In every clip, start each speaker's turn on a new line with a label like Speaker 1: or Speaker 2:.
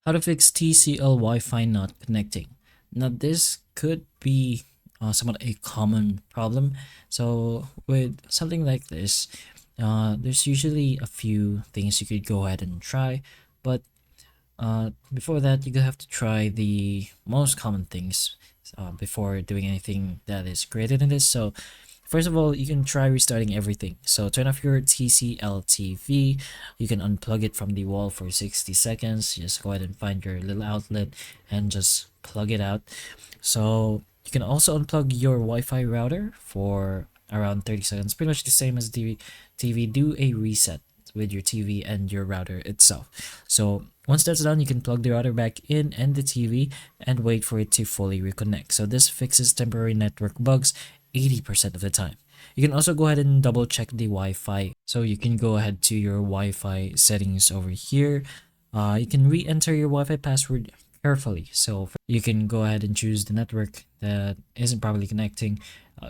Speaker 1: How to fix TCL Wi-Fi not connecting. Now this could be somewhat a common problem. So with something like this, there's usually a few things you could go ahead and try, but before that, you could have to try the most common things before doing anything that is greater than this. So first of all, you can try restarting everything. So turn off your TCL TV. You can unplug it from the wall for 60 seconds. Just go ahead and find your little outlet and just plug it out. So you can also unplug your Wi-Fi router for around 30 seconds. Pretty much the same as the TV. Do a reset with your TV and your router itself. So once that's done, you can plug the router back in and the TV and wait for it to fully reconnect. So this fixes temporary network bugs 80% of the time. You can also go ahead and double check the Wi-Fi. So you can go ahead to your Wi-Fi settings over here. You can re-enter your Wi-Fi password carefully. So you can go ahead and choose the network that isn't properly connecting.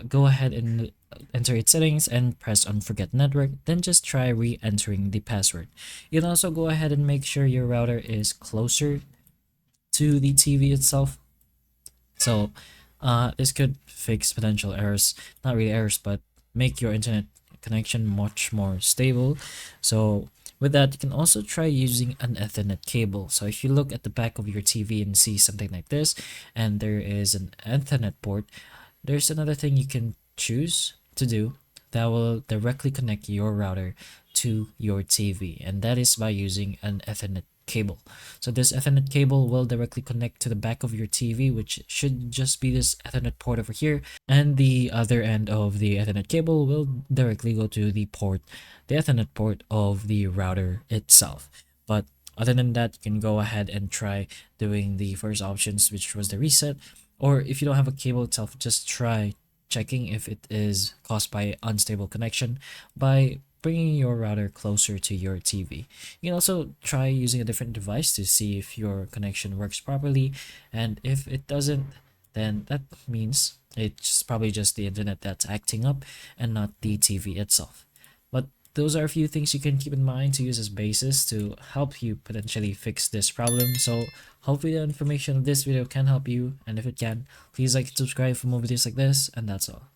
Speaker 1: Go ahead and enter its settings and press on forget network, then just try re-entering the password. You can also go ahead and make sure your router is closer to the TV itself. So this could fix potential errors, not really errors, but make your internet connection much more stable. So with that, you can also try using an Ethernet cable. So if you look at the back of your TV and see something like this, and there is an Ethernet port, there's another thing you can choose to do that will directly connect your router to your TV, and that is by using an Ethernet cable. So this Ethernet cable will directly connect to the back of your TV, which should just be this Ethernet port over here, and the other end of the Ethernet cable will directly go to the Ethernet port of the router itself. But other than that, you can go ahead and try doing the first options, which was the reset, or if you don't have a cable itself, just try checking if it is caused by unstable connection by bringing your router closer to your TV. You can also try using a different device to see if your connection works properly, and if it doesn't, then that means it's probably just the internet that's acting up and not the TV itself. But those are a few things you can keep in mind to use as basis to help you potentially fix this problem. So hopefully the information of this video can help you, and if it can, please like and subscribe for more videos like this, and that's all.